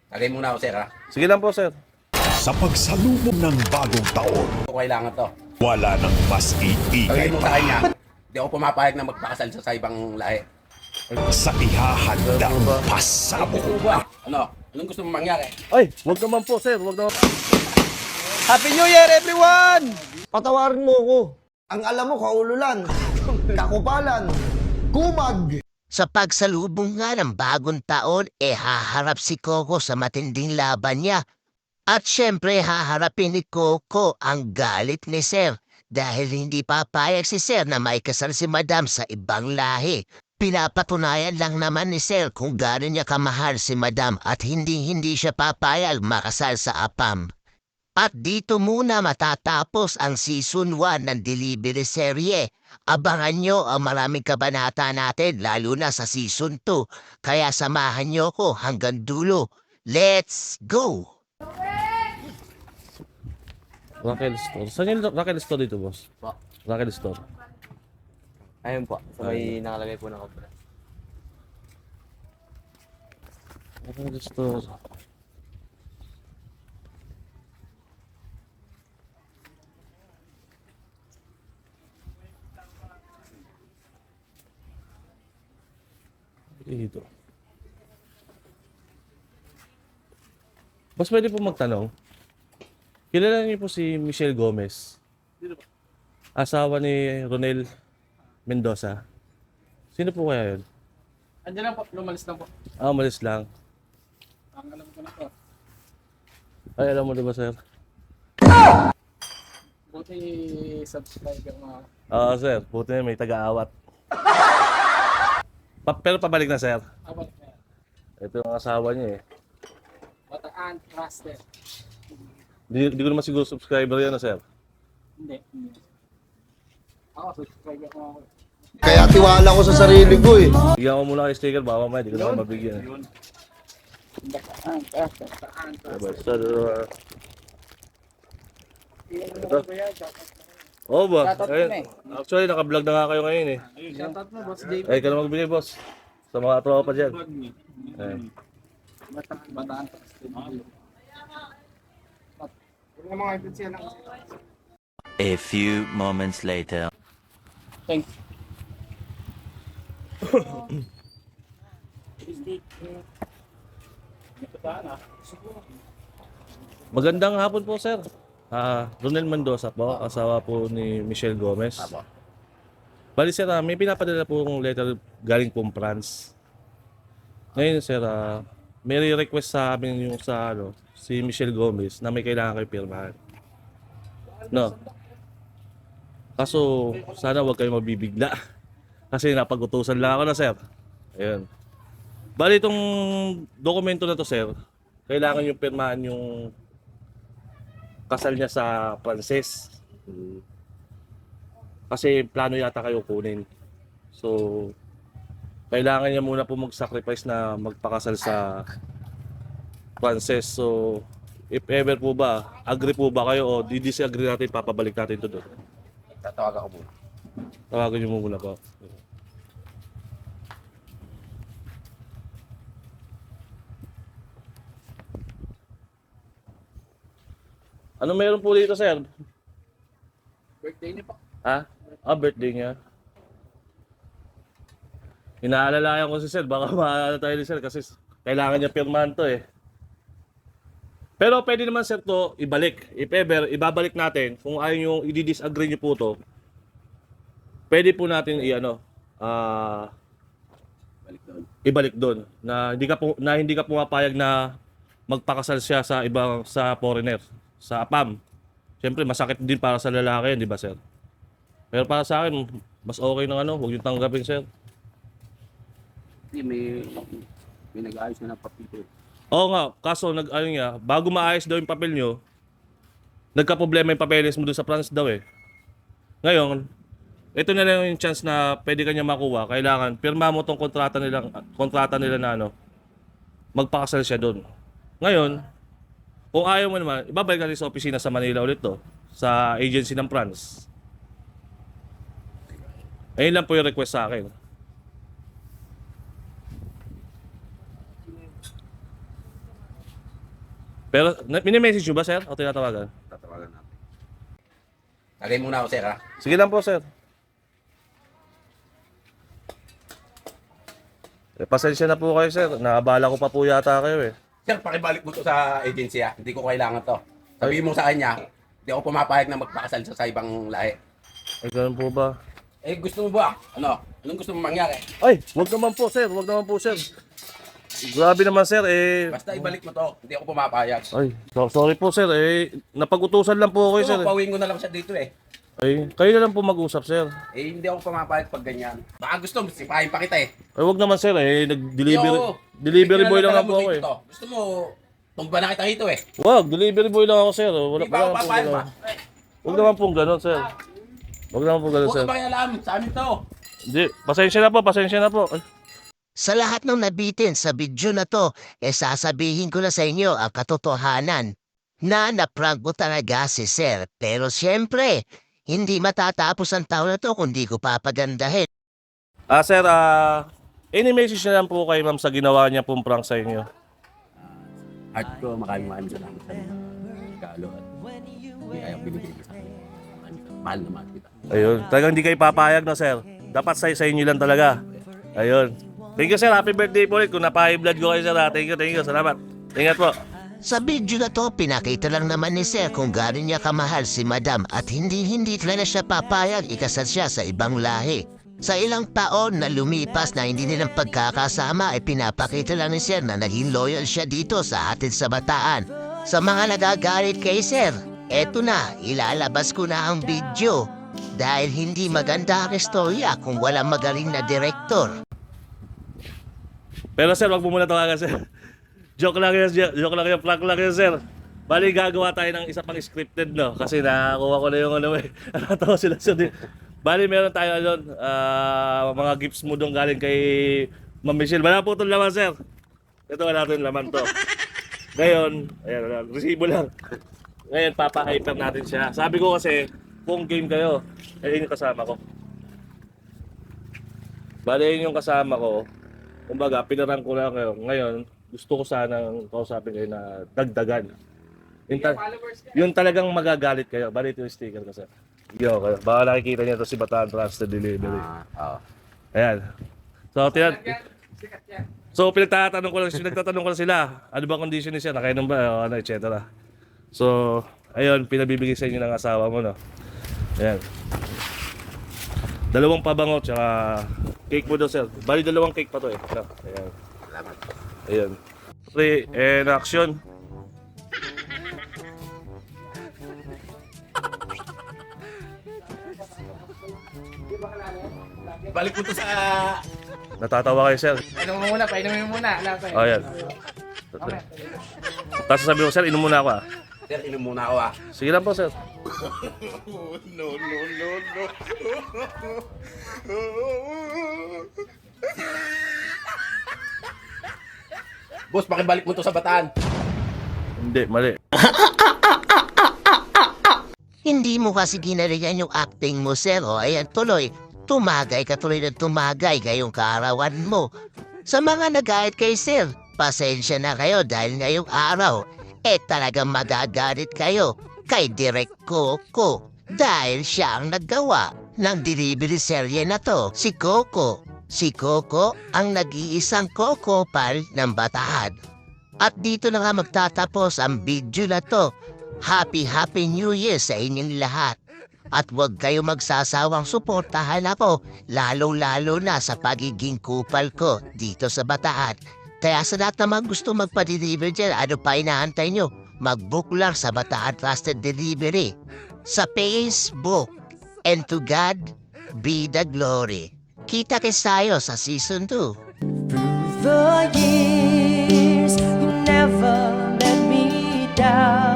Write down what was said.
Tagay muna ako, sir, ha? Sige lang po, sir. Sa pagsalubong ng bagong taon, Ito kailangan to. wala nang mas Tagay iingay mo sa pa kanya. Hindi ako pumapayag na magpakasal sa ibang lahi. sa ihahandang pasabog. Gusto mo ba? Ano? Anong gusto mo mangyari? Ay, wag naman po, sir. Wag naman. Happy New Year, everyone! Patawarin mo ako. Ang alam mo, kaululan, kakupalan, kumag. Sa pagsalubong nga ng bagong taon, haharap si Coco sa matinding laban niya. At syempre haharapin ni Coco ang galit ni Sir dahil hindi papayag si Sir na may kasal si Madam sa ibang lahi. Pinapatunayan lang naman ni Sir kung gaano niya kamahal si Madam at hindi siya papayag makasal sa APAM. At dito muna matatapos ang Season 1 ng Delivery Serye. Abangan nyo ang maraming kabanata natin lalo na sa Season 2. Kaya samahan nyo ko hanggang dulo. Let's go! Raquel Store. Saan yung Raquel Store dito, boss? Po. Raquel Store. Ayun po, sa may nakalagay po ng obra. Raquel Store. Dito. Boss, pwede po magtanong. Kilala niyo po si Michelle Gomez? Asawa ni Ronel Mendoza. Sino po kaya yun? Andiyan lang po, lumalis lang po. Ah, umalis lang. Ang alam ko na po. Ay, alam mo diba, sir? Buti subscriber mga Oo, sir. Buti na may taga-awat. Pero pabalik na, sir. abang na yan. Ito ang asawa niya eh. Bataan, trusted. Di ko naman siguro subscriber yan, sir. Hindi. Ako, subscriber ko ako. Kaya tiwala ko sa sarili ko eh. Bigyan ko muna kay sticker, baka mamaya di ko naman mabigyan. Bataan, trusted. Bataan, Diba, trusted. sir? Ito. Oo ba? Shoutout Ayun. mo eh. Actually, naka-vlog na nga kayo ngayon eh. Shoutout mo, Boss JP. Ay, ka na magbigay, boss. Sa mga tropa dyan. Ayun. Bataan, trusted. Yung mga ipit siya lang. A few moments later. Thanks. Magandang hapon po, sir. Ronel Mendoza po, asawa po ni Michelle Gomez. Bali, sir, may pinapadala po ng letter galing pong France. Ngayon, sir, may request sa amin yung sa si Michelle Gomez na may kailangan kayo pirmahan. No. Kaso, sana wag kayo mabibigla. Kasi napag-utusan lang ako na, sir. Ayun. Bali, itong dokumento na to, sir, kailangan yung pirmahan yung kasal niya sa Pranses. Kasi plano yata kayo kunin. So, kailangan niya muna po mag-sacrifice na magpakasal sa Pranses. So, if ever po ba, agree po ba kayo o di-disagree natin, papabalik natin ito doon. Tatawag ako muna. Tawagan niyo muna po. Ano meron po dito, sir? Birthday niyo po. Ha? Birthday niya. Inaalalayan ko si sir, baka maalala tayo ni sir kasi kailangan niya pirmahan to eh. Pero pwede naman sir to ibalik. If ever, ibabalik natin kung ayaw nyo, i-disagree nyo po to. Pwede po natin ibalik doon na hindi ka pumapayag na magpakasal siya sa ibang foreigner, sa APAM. Siyempre masakit din para sa lalaki, di ba sir? Pero para sa akin, mas okay ng huwag yung tanggapin sir. Hindi, may nag-aayos na ng papito. Oo nga, kaso bago maayos daw yung papel nyo, nagka-problema yung papeles mo doon sa France daw eh. Ngayon, ito na lang yung chance na pwede kanya makuha. Kailangan, pirma mo tong kontrata nila na magpakasal siya doon. Ngayon, kung ayaw mo naman, ibabalik natin sa opisina sa Manila ulit to, sa agency ng France. Ayun lang po yung request sa akin. Pero, mini-message nyo ba, sir? O tinatawagan? Tatawagan natin. Tagay muna ako, sir, ha? Sige lang po, sir. Pasensya na po kayo, sir. Naabala ko pa po yata kayo eh. Sir, pakibalik mo to sa agency, ha? Hindi ko kailangan to. Sabihin mo sa kanya, hindi ako pumapayag na magpakasal sa ibang lahi. Ay, ganun po ba? Eh, gusto mo ba? Ano? Anong gusto mo mangyari? Ay, wag naman po, sir. Wag naman po, sir. Grabe naman, sir. Basta ibalik mo to, hindi ako pumapayag. Ay, sorry po, sir. Napag-utusan lang po ako, Gusto sir. mo, pauwiin ko na lang siya dito, eh. Ay, kayo na lang po mag-usap, sir. Eh, hindi ako pumapayag pag ganyan. Baka gusto mo, sipahin pa kita, eh. Ay, wag naman, sir. Nag-delivery Yo, delivery boy lang pala ako mo eh. dito. Gusto mo, tumba na kita dito, eh. Wag, delivery boy lang ako, sir. Wala Hindi ba ako po papayag ba? Wag naman po ganun, sir. Wag naman po ganun, Huwag sir. ka makialam, sa amin to. Hindi, pasensya na po, pasensya na po. Ay, Sa lahat ng nabitin sa video na to, sasabihin ko na sa inyo ang katotohanan na naprank ko talaga si Sir. Pero siyempre, hindi matatapos ang taon na to kung di ko papagandahin. sir, any message na lang po kay ma'am sa ginawa niya pong prank sa inyo. Art ko, maraming salamat sa mga regalo at hindi kaya binibigay sa akin. Mahal na mahal kita. Ayun, talagang hindi kayo papayag na, sir. Dapat sa inyo lang talaga. Ayun. Thank you, sir. Happy birthday po ulit. Kung napa-blood ko kayo, sir. Thank you. Salamat. Ingat po. Sa video na to, pinakita lang naman ni Sir kung gaano niya kamahal si Madam at hindi talaga siya papayag ikasal siya sa ibang lahi. Sa ilang taon na lumipas na hindi nilang pagkakasama ay pinapakita lang ni Sir na naging loyal siya dito sa atin sa Bataan. Sa mga nagagalit kay Sir, eto na, ilalabas ko na ang video. Dahil hindi maganda ang istorya kung walang magaling na direktor. Pero, sir, wag mo muna tawagan, sir. Joke lang yun. Prank lang yun, sir. Bali, gagawa tayo ng isa pang scripted, no? Kasi nakakuha ko na yung ano eh. Natawa sila, sir. Bali, meron tayo doon, mga gifts mo doon galing kay Ma'am Michelle. Wala po itong laman, sir. Ito, wala itong laman to. Ngayon, ayan, resibo lang. Ngayon, papa-hyper natin siya. Sabi ko kasi, kung game kayo, yun yung kasama ko. Bali, yun yung kasama ko. Kumbaga, pinarang ko lang kayo. Ngayon, gusto ko sanang kausapin kayo na dagdagan. Yung talagang magagalit kayo. Bali, ito yung sticker ko, sir. Yo, baka nakikita niyo ito si Bataan Trusted Delivery. Oo. Ayan. So, pinagtatanong ko lang sila. Ano ba condition ni siya? Nakainom ba? O, ano, etc. So, ayun, pinabibigay sa inyo ng asawa mo, no? Ayan. 2 pabango, tsaka cake mo daw, sir. Bali, 2 cake pa to eh. No? Ayan. Salamat. Ayan. 3, and action. Balik mo to sa... Natatawa kayo, sir. Painumin mo muna. Wala pa eh. O, ayan. Tapos sabi mo, sir, inom muna ako, ah. Sir, inom muna ako, ah. Sige lang po, sir. Boss, pakibalik mo to sa Bataan. Hindi, mali. Hindi mo kasi ginariyan yung acting mo, Sir. O ayan tuloy, tumagay ka tuloy na tumagay ngayong kaarawan mo. Sa mga nagait kay Sir, pasensya na kayo dahil ngayong araw, talagang magagalit kayo kay Direk Coco. Dahil siya ang naggawa ng delivery serye na to, si Coco. Si Coco ang nag-iisang Coco pal ng Bataan. At dito na nga magtatapos ang video na to. Happy New Year sa inyong lahat. At huwag kayo magsasawang suportahan ako, lalo-lalo na sa pagiging kupal ko dito sa Bataan. Kaya sa lahat naman gusto magpa-deliver dyan, ano pa inaantay nyo? Mag-book lang sa Bataan Trusted Delivery sa Facebook. And to God be the glory. Kita tayo sa Season 2. The years, you never let me down.